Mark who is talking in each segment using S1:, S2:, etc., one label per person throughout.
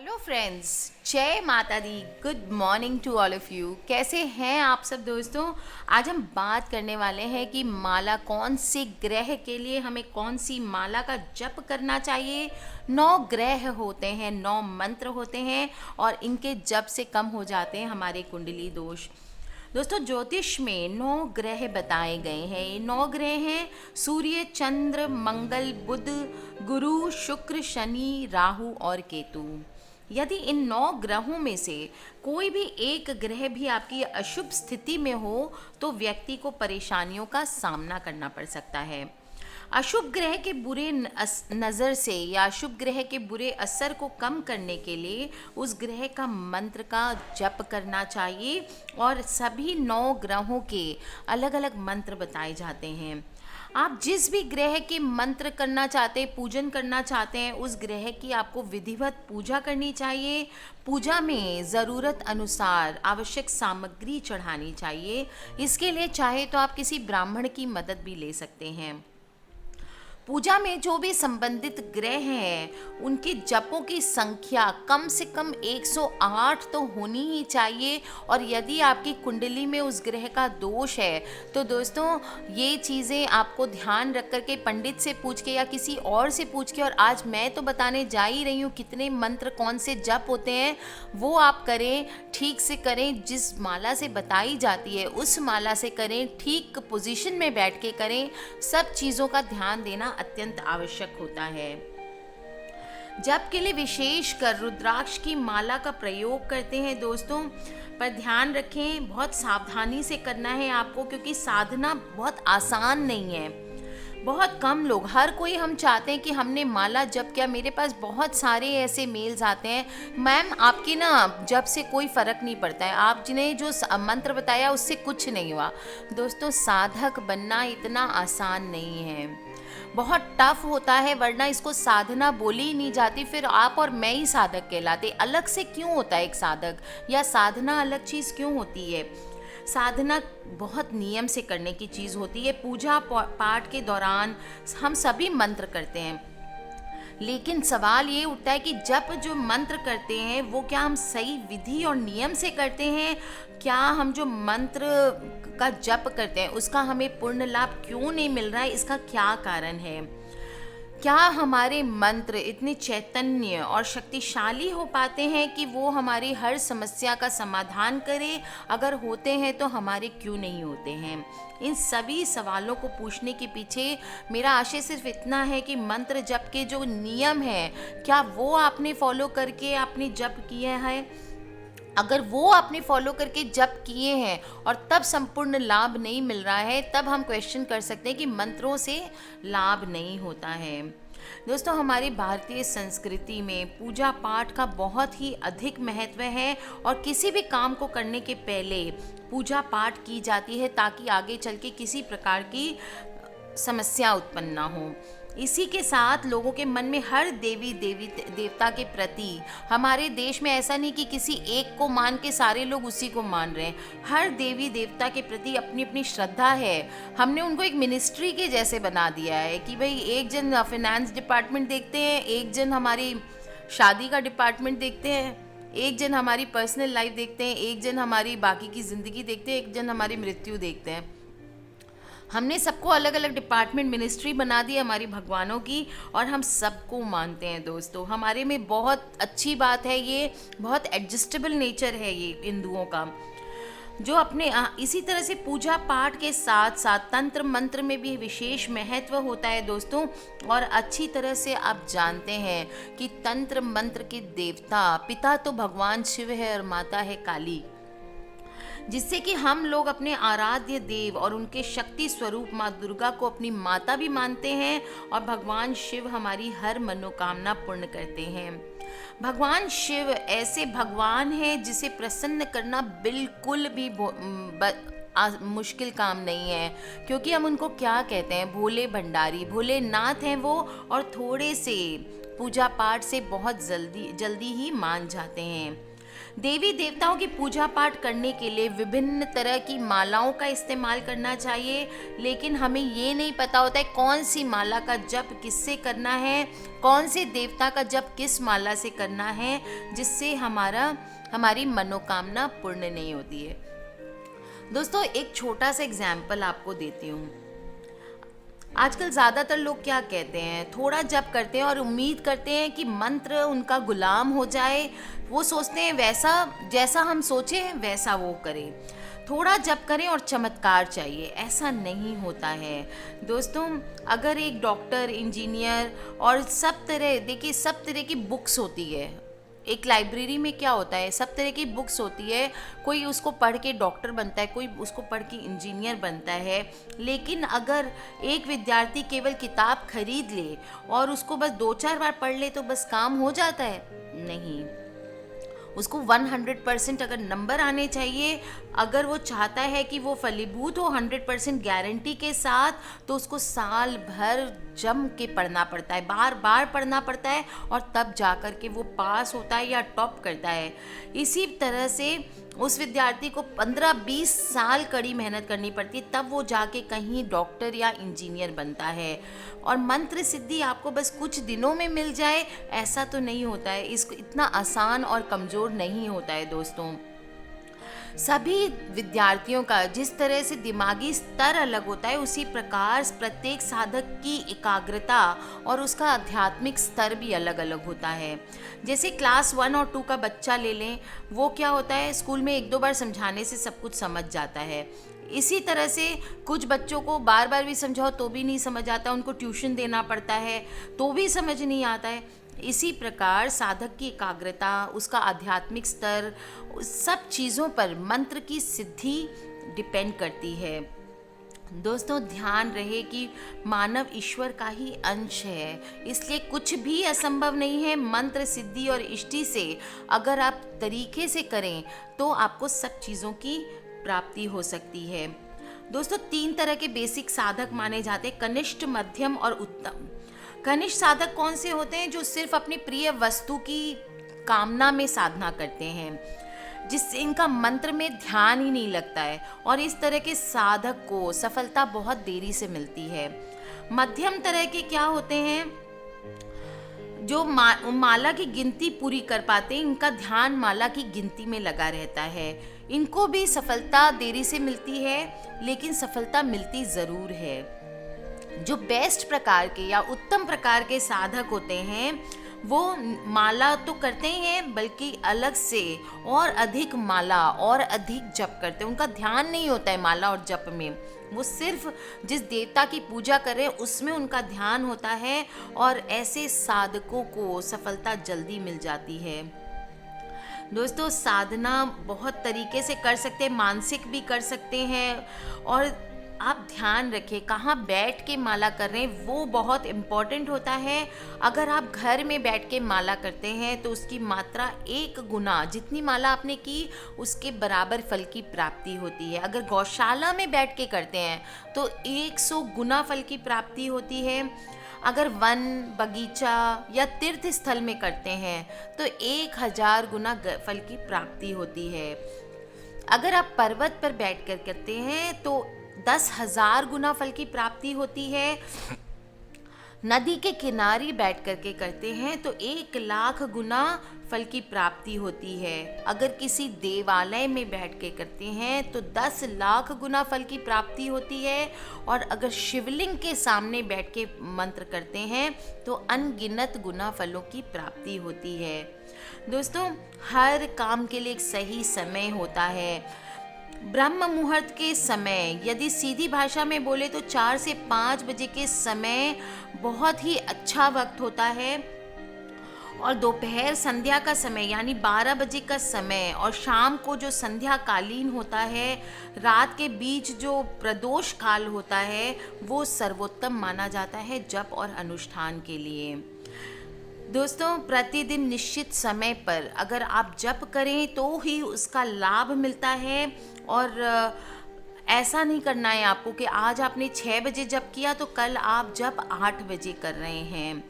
S1: Hello friends, जय माता दी। Good morning to all of you. कैसे हैं आप सब दोस्तों। आज हम बात करने वाले हैं कि माला कौन से ग्रह के लिए हमें कौन सी माला का जप करना चाहिए। 9 ग्रह होते हैं, 9 मंत्र होते हैं और इनके जप से कम हो जाते हैं हमारे कुंडली दोष। दोस्तों, ज्योतिष में 9 ग्रह बताए गए हैं। ये 9 ग्रह हैं सूर्य, चंद्र, मंगल, बुध, गुरु, शुक्र, शनि, राहु और केतु। यदि इन 9 ग्रहों में से कोई भी एक ग्रह भी आपकी अशुभ स्थिति में हो तो व्यक्ति को परेशानियों का सामना करना पड़ सकता है। अशुभ ग्रह के बुरे नज़र से या अशुभ ग्रह के बुरे असर को कम करने के लिए उस ग्रह का मंत्र का जप करना चाहिए और सभी 9 ग्रहों के अलग अलग मंत्र बताए जाते हैं। आप जिस भी ग्रह के मंत्र करना चाहते हैं, पूजन करना चाहते हैं, उस ग्रह की आपको विधिवत पूजा करनी चाहिए। पूजा में ज़रूरत अनुसार आवश्यक सामग्री चढ़ानी चाहिए। इसके लिए चाहे तो आप किसी ब्राह्मण की मदद भी ले सकते हैं। पूजा में जो भी संबंधित ग्रह हैं उनके जपों की संख्या कम से कम 108 तो होनी ही चाहिए। और यदि आपकी कुंडली में उस ग्रह का दोष है तो दोस्तों ये चीज़ें आपको ध्यान रख कर के पंडित से पूछ के या किसी और से पूछ के, और आज मैं तो बताने जा ही रही हूँ कितने मंत्र कौन से जप होते हैं, वो आप करें, ठीक से करें। जिस माला से बताई जाती है उस माला से करें, ठीक पोजीशन में बैठ के करें। सब चीज़ों का ध्यान देना अत्यंत आवश्यक होता है। जप के लिए विशेष कर रुद्राक्ष की माला का प्रयोग करते हैं दोस्तों, पर ध्यान रखें बहुत सावधानी से करना है आपको, क्योंकि साधना बहुत आसान नहीं है। बहुत कम लोग, हर कोई हम चाहते हैं कि हमने माला जप किया। मेरे पास बहुत सारे ऐसे मेल्स आते हैं, मैम आपकी ना जप से कोई फ़र्क नहीं पड़ता है, आप जिन्हें जो मंत्र बताया उससे कुछ नहीं हुआ। दोस्तों, साधक बनना इतना आसान नहीं है, बहुत टफ होता है, वरना इसको साधना बोली ही नहीं जाती। फिर आप और मैं ही साधक कहलाते। अलग से क्यों होता है एक साधक, या साधना अलग चीज़ क्यों होती है। साधना बहुत नियम से करने की चीज़ होती है। पूजा पाठ के दौरान हम सभी मंत्र करते हैं, लेकिन सवाल ये उठता है कि जब जो मंत्र करते हैं वो क्या हम सही विधि और नियम से करते हैं। क्या हम जो मंत्र का जप करते हैं उसका हमें पूर्ण लाभ क्यों नहीं मिल रहा है, इसका क्या कारण है। क्या हमारे मंत्र इतने चैतन्य और शक्तिशाली हो पाते हैं कि वो हमारी हर समस्या का समाधान करें। अगर होते हैं तो हमारे क्यों नहीं होते हैं। इन सभी सवालों को पूछने के पीछे मेरा आशय सिर्फ इतना है कि मंत्र जप के जो नियम हैं, क्या वो आपने फॉलो करके आपने जप किया है। अगर वो आपने फॉलो करके जप किए हैं और तब संपूर्ण लाभ नहीं मिल रहा है, तब हम क्वेश्चन कर सकते हैं कि मंत्रों से लाभ नहीं होता है। दोस्तों, हमारी भारतीय संस्कृति में पूजा पाठ का बहुत ही अधिक महत्व है और किसी भी काम को करने के पहले पूजा पाठ की जाती है ताकि आगे चल के किसी प्रकार की समस्या उत्पन्न ना हो। इसी के साथ लोगों के मन में हर देवता के प्रति, हमारे देश में ऐसा नहीं कि किसी एक को मान के सारे लोग उसी को मान रहे हैं। हर देवी देवता के प्रति अपनी अपनी श्रद्धा है। हमने उनको एक मिनिस्ट्री के जैसे बना दिया है कि भाई एक जन फिनेंस डिपार्टमेंट देखते हैं, एक जन हमारी शादी का डिपार्टमेंट देखते हैं, एक जन हमारी पर्सनल लाइफ देखते हैं, एक जन हमारी बाकी की ज़िंदगी देखते हैं, एक जन हमारी मृत्यु देखते हैं। हमने सबको अलग अलग डिपार्टमेंट मिनिस्ट्री बना दी हमारी भगवानों की, और हम सबको मानते हैं। दोस्तों, हमारे में बहुत अच्छी बात है, ये बहुत एडजस्टेबल नेचर है ये हिंदुओं का, जो अपने इसी तरह से पूजा पाठ के साथ साथ तंत्र मंत्र में भी विशेष महत्व होता है दोस्तों। और अच्छी तरह से आप जानते हैं कि तंत्र मंत्र के देवता, पिता तो भगवान शिव है और माता है काली, जिससे कि हम लोग अपने आराध्य देव और उनके शक्ति स्वरूप माँ दुर्गा को अपनी माता भी मानते हैं, और भगवान शिव हमारी हर मनोकामना पूर्ण करते हैं। भगवान शिव ऐसे भगवान हैं जिसे प्रसन्न करना बिल्कुल भी मुश्किल काम नहीं है, क्योंकि हम उनको क्या कहते हैं, भोले भंडारी, भोलेनाथ हैं वो, और थोड़े से पूजा पाठ से बहुत जल्दी ही मान जाते हैं। देवी देवताओं की पूजा पाठ करने के लिए विभिन्न तरह की मालाओं का इस्तेमाल करना चाहिए, लेकिन हमें ये नहीं पता होता है कौन सी माला का जप किससे करना है, कौन से देवता का जप किस माला से करना है, जिससे हमारी मनोकामना पूर्ण नहीं होती है। दोस्तों, एक छोटा सा एग्जाम्पल आपको देती हूँ। आजकल ज़्यादातर लोग क्या कहते हैं, थोड़ा जप करते हैं और उम्मीद करते हैं कि मंत्र उनका गुलाम हो जाए। वो सोचते हैं वैसा जैसा हम सोचें वैसा वो करें, थोड़ा जप करें और चमत्कार चाहिए। ऐसा नहीं होता है दोस्तों। अगर एक डॉक्टर, इंजीनियर और सब तरह की बुक्स होती है। एक लाइब्रेरी में क्या होता है, सब तरह की बुक्स होती है। कोई उसको पढ़ के डॉक्टर बनता है, कोई उसको पढ़ के इंजीनियर बनता है। लेकिन अगर एक विद्यार्थी केवल किताब खरीद ले और उसको बस 2-4 बार पढ़ ले तो बस काम हो जाता है? नहीं, उसको 100% अगर नंबर आने चाहिए, अगर वो चाहता है कि वो फलीभूत हो 100% गारंटी के साथ, तो उसको साल भर जम के पढ़ना पड़ता है, बार बार पढ़ना पड़ता है, और तब जा कर के वो पास होता है या टॉप करता है। इसी तरह से उस विद्यार्थी को 15-20 साल कड़ी मेहनत करनी पड़ती है, तब वो जाके कहीं डॉक्टर या इंजीनियर बनता है। और मंत्र सिद्धि आपको बस कुछ दिनों में मिल जाए, ऐसा तो नहीं होता है। इसको इतना आसान और कमज़ोर नहीं होता है दोस्तों। सभी विद्यार्थियों का जिस तरह से दिमागी स्तर अलग होता है, उसी प्रकार प्रत्येक साधक की एकाग्रता और उसका आध्यात्मिक स्तर भी अलग अलग होता है। जैसे क्लास 1 और 2 का बच्चा ले लें, वो क्या होता है, स्कूल में 1-2 बार समझाने से सब कुछ समझ जाता है। इसी तरह से कुछ बच्चों को बार बार भी समझाओ तो भी नहीं समझ आता, उनको ट्यूशन देना पड़ता है तो भी समझ नहीं आता है। इसी प्रकार साधक की एकाग्रता, उसका आध्यात्मिक स्तर, सब चीज़ों पर मंत्र की सिद्धि डिपेंड करती है। दोस्तों, ध्यान रहे कि मानव ईश्वर का ही अंश है, इसलिए कुछ भी असंभव नहीं है। मंत्र सिद्धि और इष्टि से अगर आप तरीके से करें तो आपको सब चीज़ों की प्राप्ति हो सकती है। दोस्तों, 3 तरह के बेसिक साधक माने जाते हैं, कनिष्ठ, मध्यम और उत्तम। कनिष्ठ साधक कौन से होते हैं? जो सिर्फ अपनी प्रिय वस्तु की कामना में साधना करते हैं, जिससे इनका मंत्र में ध्यान ही नहीं लगता है, और इस तरह के साधक को सफलता बहुत देरी से मिलती है। मध्यम तरह के क्या होते हैं? जो माला की गिनती पूरी कर पाते हैं, इनका ध्यान माला की गिनती में लगा रहता है। इनको भी सफलता देरी से मिलती है, लेकिन सफलता मिलती ज़रूर है। जो बेस्ट प्रकार के या उत्तम प्रकार के साधक होते हैं, वो माला तो करते ही हैं, बल्कि अलग से और अधिक माला और अधिक जप करते हैं। उनका ध्यान नहीं होता है माला और जप में, वो सिर्फ जिस देवता की पूजा कर रहे हैं उसमें उनका ध्यान होता है, और ऐसे साधकों को सफलता जल्दी मिल जाती है। दोस्तों, साधना बहुत तरीके से कर सकते हैं, मानसिक भी कर सकते हैं, और आप ध्यान रखें कहाँ बैठ के माला कर रहे हैं, वो बहुत इम्पॉर्टेंट होता है। अगर आप घर में बैठ के माला करते हैं तो उसकी मात्रा 1 गुना, जितनी माला आपने की उसके बराबर फल की प्राप्ति होती है। अगर गौशाला में बैठ के करते हैं तो 100 गुना फल की प्राप्ति होती है। अगर वन, बगीचा या तीर्थ स्थल में करते हैं तो 1000 गुना फल की प्राप्ति होती है। अगर आप पर्वत पर बैठ कर करते हैं तो 10,000 गुना फल की प्राप्ति होती है। नदी के किनारे बैठ करके करते हैं तो 1,00,000 गुना फल की प्राप्ति होती है। अगर किसी देवालय में बैठ के करते हैं तो 10 लाख गुना फल की प्राप्ति होती है, और अगर शिवलिंग के सामने बैठ के मंत्र करते हैं तो अनगिनत गुना फलों की प्राप्ति होती है। दोस्तों, हर काम के लिए एक सही समय होता है। ब्रह्म मुहूर्त के समय, यदि सीधी भाषा में बोले तो 4 से 5 बजे के समय बहुत ही अच्छा वक्त होता है, और दोपहर संध्या का समय यानी 12 बजे का समय, और शाम को जो संध्या कालीन होता है, रात के बीच जो प्रदोष काल होता है, वो सर्वोत्तम माना जाता है जप और अनुष्ठान के लिए। दोस्तों, प्रतिदिन निश्चित समय पर अगर आप जप करें तो ही उसका लाभ मिलता है, और ऐसा नहीं करना है आपको कि आज आपने 6 बजे जप किया तो कल आप जप 8 बजे कर रहे हैं।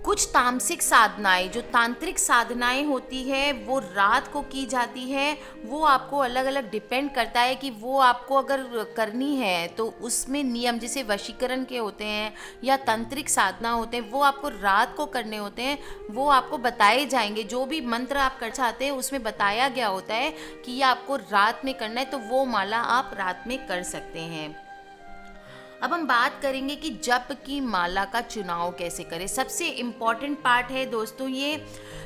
S1: कुछ तामसिक साधनाएं, जो तांत्रिक साधनाएं होती है वो रात को की जाती है। वो आपको अलग अलग डिपेंड करता है कि वो आपको अगर करनी है तो उसमें नियम, जैसे वशीकरण के होते हैं या तांत्रिक साधना होते हैं, वो आपको रात को करने होते हैं। वो आपको बताए जाएंगे, जो भी मंत्र आप कर चाहते हैं उसमें बताया गया होता है कि ये आपको रात में करना है, तो वो माला आप रात में कर सकते हैं। अब हम बात करेंगे कि जप की माला का चुनाव कैसे करें। सबसे इम्पॉर्टेंट पार्ट है दोस्तों ये।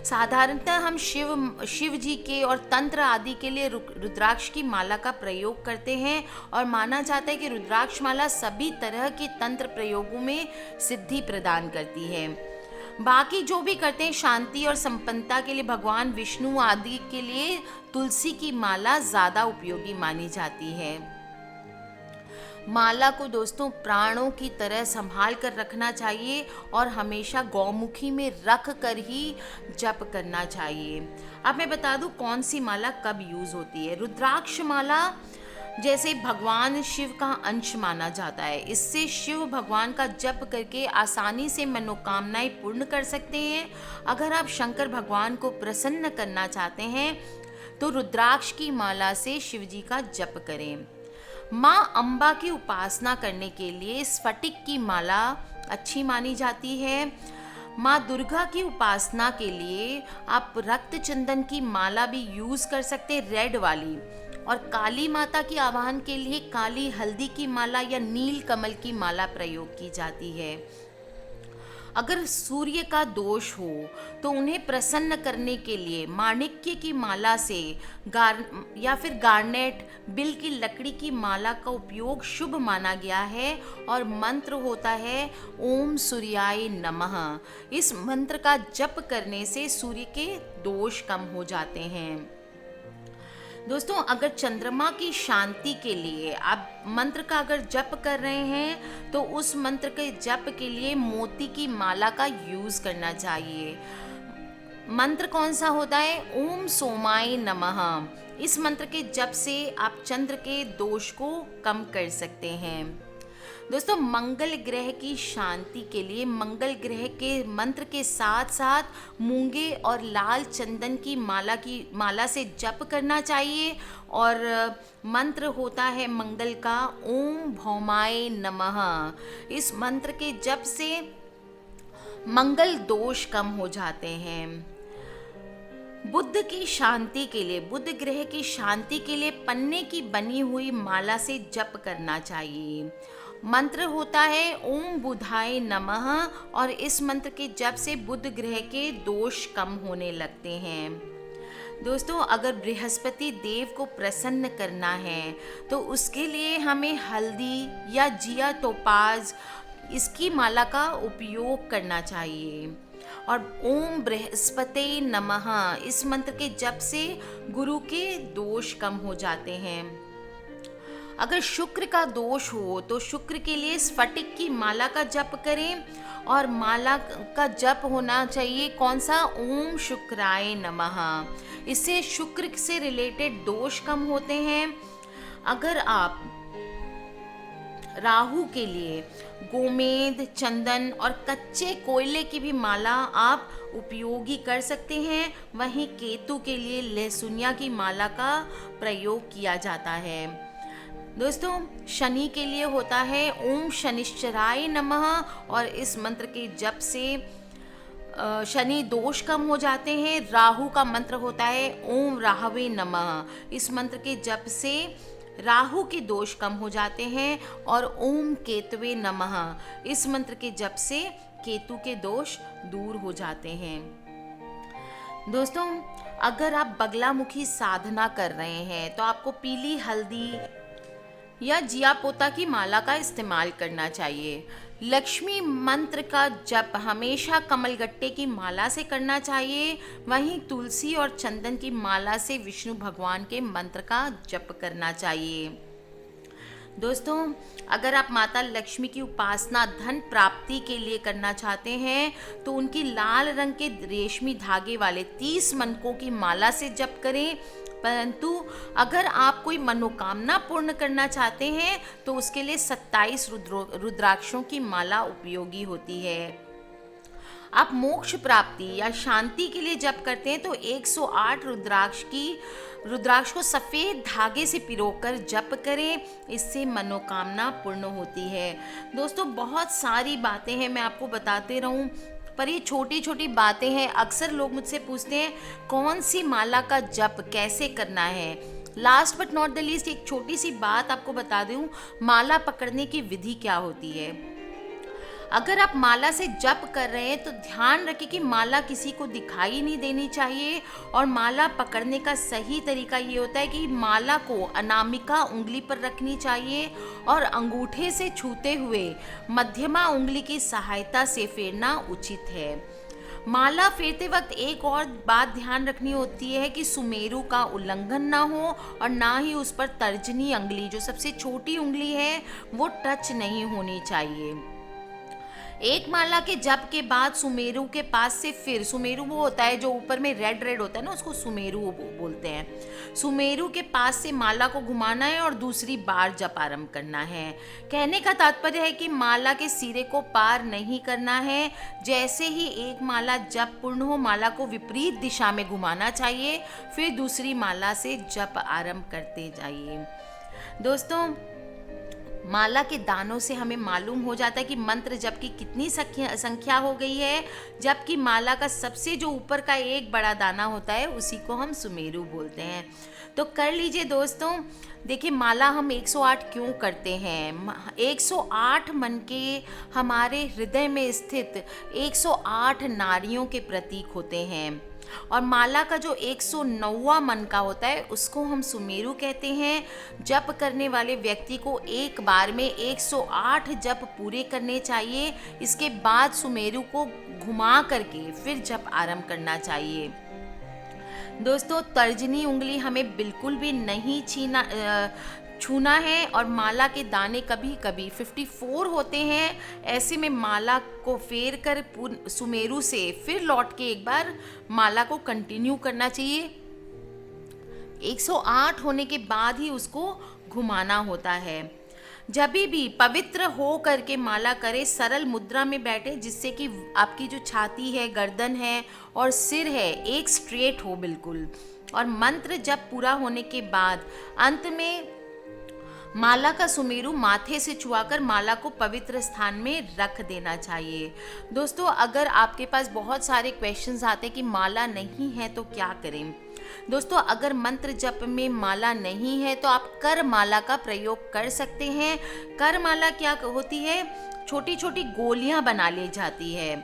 S1: साधारणतः हम शिव जी के और तंत्र आदि के लिए रुद्राक्ष की माला का प्रयोग करते हैं और माना जाता है कि रुद्राक्ष माला सभी तरह के तंत्र प्रयोगों में सिद्धि प्रदान करती है। बाकी जो भी करते हैं शांति और संपन्नता के लिए भगवान विष्णु आदि के लिए तुलसी की माला ज़्यादा उपयोगी मानी जाती है। माला को दोस्तों प्राणों की तरह संभाल कर रखना चाहिए और हमेशा गौमुखी में रख कर ही जप करना चाहिए। अब मैं बता दूं कौन सी माला कब यूज़ होती है। रुद्राक्ष माला जैसे भगवान शिव का अंश माना जाता है। इससे शिव भगवान का जप करके आसानी से मनोकामनाएं पूर्ण कर सकते हैं। अगर आप शंकर भगवान को प्रसन्न करना चाहते हैं तो रुद्राक्ष की माला से शिव जी का जप करें। माँ अम्बा की उपासना करने के लिए स्फटिक की माला अच्छी मानी जाती है। माँ दुर्गा की उपासना के लिए आप रक्त चंदन की माला भी यूज़ कर सकते हैं, रेड वाली। और काली माता की आवाहन के लिए काली हल्दी की माला या नील कमल की माला प्रयोग की जाती है। अगर सूर्य का दोष हो तो उन्हें प्रसन्न करने के लिए माणिक्य की माला से या फिर गार्नेट बिल की लकड़ी की माला का उपयोग शुभ माना गया है। और मंत्र होता है ओम सूर्याय नमः। इस मंत्र का जप करने से सूर्य के दोष कम हो जाते हैं। दोस्तों अगर चंद्रमा की शांति के लिए आप मंत्र का अगर जप कर रहे हैं तो उस मंत्र के जप के लिए मोती की माला का यूज़ करना चाहिए। मंत्र कौन सा होता है? ओम सोमाय नमः। इस मंत्र के जप से आप चंद्र के दोष को कम कर सकते हैं। दोस्तों मंगल ग्रह की शांति के लिए मंगल ग्रह के मंत्र के साथ साथ मूंगे और लाल चंदन की माला से जप करना चाहिए। और मंत्र होता है मंगल का ओम भौमाय नमः। इस मंत्र के जप से मंगल दोष कम हो जाते हैं। बुध की शांति के लिए, बुध ग्रह की शांति के लिए पन्ने की बनी हुई माला से जप करना चाहिए। मंत्र होता है ओम बुधाय नमः और इस मंत्र के जप से बुध ग्रह के दोष कम होने लगते हैं। दोस्तों अगर बृहस्पति देव को प्रसन्न करना है तो उसके लिए हमें हल्दी या जिया टोपाज इसकी माला का उपयोग करना चाहिए। और ओम बृहस्पते नमः इस मंत्र के जप से गुरु के दोष कम हो जाते हैं। अगर शुक्र का दोष हो तो शुक्र के लिए स्फटिक की माला का जप करें। और माला का जप होना चाहिए कौन सा? ओम शुक्राय नमः। इससे शुक्र से रिलेटेड दोष कम होते हैं। अगर आप राहु के लिए गोमेद, चंदन और कच्चे कोयले की भी माला आप उपयोगी कर सकते हैं। वहीं केतु के लिए लहसुनिया की माला का प्रयोग किया जाता है। दोस्तों शनि के लिए होता है ओम शनिश्चराय नमः और इस मंत्र के जप से शनि दोष कम हो जाते हैं। राहु का मंत्र होता है ओम राहवे नमः। इस मंत्र के जप से राहु के दोष कम हो जाते हैं। और ओम केतवे नमः इस मंत्र के जप से केतु के दोष दूर हो जाते हैं। दोस्तों अगर आप बगलामुखी साधना कर रहे हैं तो आपको पीली हल्दी या जिया पोता की माला का इस्तेमाल करना चाहिए। लक्ष्मी मंत्र का जप हमेशा कमलगट्टे की माला से करना चाहिए। वहीं तुलसी और चंदन की माला से विष्णु भगवान के मंत्र का जप करना चाहिए। दोस्तों अगर आप माता लक्ष्मी की उपासना धन प्राप्ति के लिए करना चाहते हैं तो उनकी लाल रंग के रेशमी धागे वाले 30 मनकों की माला से जप करें। परंतु अगर आप कोई मनोकामना पूर्ण करना चाहते हैं तो उसके लिए 27 रुद्राक्षों की माला उपयोगी होती है। आप मोक्ष प्राप्ति या शांति के लिए जप करते हैं तो 108 रुद्राक्ष को सफ़ेद धागे से पिरोकर जप करें, इससे मनोकामना पूर्ण होती है। दोस्तों बहुत सारी बातें हैं, मैं आपको बताते रहूं, पर ये छोटी छोटी बातें हैं। अक्सर लोग मुझसे पूछते हैं कौन सी माला का जप कैसे करना है। Last but not the least एक छोटी सी बात आपको बता दूं, माला पकड़ने की विधि क्या होती है। अगर आप माला से जप कर रहे हैं तो ध्यान रखें कि माला किसी को दिखाई नहीं देनी चाहिए, और माला पकड़ने का सही तरीका ये होता है कि माला को अनामिका उंगली पर रखनी चाहिए और अंगूठे से छूते हुए मध्यमा उंगली की सहायता से फेरना उचित है। माला फेरते वक्त एक और बात ध्यान रखनी होती है कि सुमेरु का उल्लंघन ना हो और ना ही उस पर तर्जनी उंगली, जो सबसे छोटी उंगली है, वो टच नहीं होनी चाहिए। एक माला के जप के बाद सुमेरु के पास से फिर, सुमेरु वो होता है जो ऊपर में रेड रेड होता है ना, उसको सुमेरु बोलते हैं। सुमेरु के पास से माला को घुमाना है और दूसरी बार जप आरंभ करना है। कहने का तात्पर्य है कि माला के सिरे को पार नहीं करना है। जैसे ही एक माला जप पूर्ण हो, माला को विपरीत दिशा में घुमाना चाहिए, फिर दूसरी माला से जप आरंभ करते जाइए। दोस्तों माला के दानों से हमें मालूम हो जाता है कि मंत्र जप की कितनी संख्या हो गई है, जबकि माला का सबसे जो ऊपर का एक बड़ा दाना होता है उसी को हम सुमेरु बोलते हैं। तो कर लीजिए दोस्तों। देखिए माला हम 108 क्यों करते हैं। 108 मन के हमारे हृदय में स्थित 108 नारियों के प्रतीक होते हैं, और माला का जो 109वां मन का होता है उसको हम सुमेरु कहते हैं। जप करने वाले व्यक्ति को एक बार में 108 जप पूरे करने चाहिए। इसके बाद सुमेरु को घुमा करके फिर जप आरंभ करना चाहिए। दोस्तों तर्जनी उंगली हमें बिल्कुल भी नहीं छूना है, और माला के दाने कभी कभी 54 होते हैं। ऐसे में माला को फेर कर सुमेरु से फिर लौट के एक बार माला को कंटिन्यू करना चाहिए। 108 होने के बाद ही उसको घुमाना होता है। जब भी पवित्र हो करके माला करे, सरल मुद्रा में बैठे, जिससे कि आपकी जो छाती है, गर्दन है और सिर है एक स्ट्रेट हो बिल्कुल। और मंत्र जब पूरा होने के बाद अंत में माला का सुमेरु माथे से छुआकर माला को पवित्र स्थान में रख देना चाहिए। दोस्तों अगर आपके पास बहुत सारे क्वेश्चंस आते हैं कि माला नहीं है तो क्या करें। दोस्तों अगर मंत्र जप में माला नहीं है तो आप कर माला का प्रयोग कर सकते हैं। कर माला क्या होती है, छोटी छोटी गोलियां बना ली जाती है,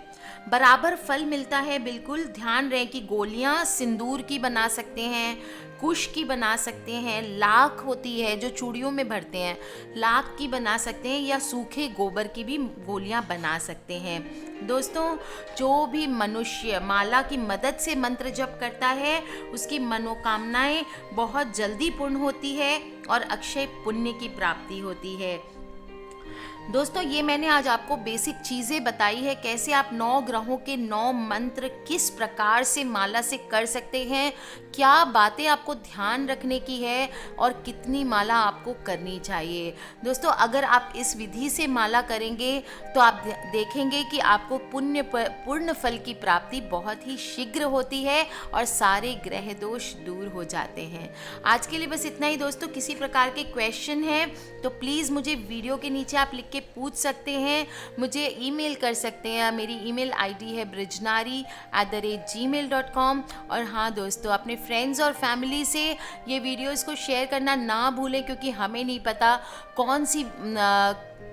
S1: बराबर फल मिलता है। बिल्कुल ध्यान रहे कि गोलियां सिंदूर की बना सकते हैं, कुश की बना सकते हैं, लाख होती है जो चूड़ियों में भरते हैं, लाख की बना सकते हैं, या सूखे गोबर की भी गोलियां बना सकते हैं। दोस्तों जो भी मनुष्य माला की मदद से मंत्र जप करता है उसकी मनोकामनाएं बहुत जल्दी पूर्ण होती है और अक्षय पुण्य की प्राप्ति होती है। दोस्तों ये मैंने आज आपको बेसिक चीज़ें बताई है, कैसे आप 9 ग्रहों के 9 मंत्र किस प्रकार से माला से कर सकते हैं, क्या बातें आपको ध्यान रखने की है और कितनी माला आपको करनी चाहिए। दोस्तों अगर आप इस विधि से माला करेंगे तो आप देखेंगे कि आपको पूर्ण फल की प्राप्ति बहुत ही शीघ्र होती है और सारे ग्रह दोष दूर हो जाते हैं। आज के लिए बस इतना ही दोस्तों। किसी प्रकार के क्वेश्चन हैं तो प्लीज़ मुझे वीडियो के नीचे आप लिख के पूछ सकते हैं, मुझे ईमेल कर सकते हैं। मेरी ईमेल आईडी है brijnari@gmail.com। और हाँ दोस्तों अपने फ्रेंड्स और फैमिली से ये वीडियोस को शेयर करना ना भूलें, क्योंकि हमें नहीं पता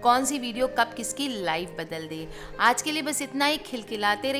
S1: कौन सी वीडियो कब किसकी लाइफ बदल दे। आज के लिए बस इतना ही। खिलखिलाते रहिए।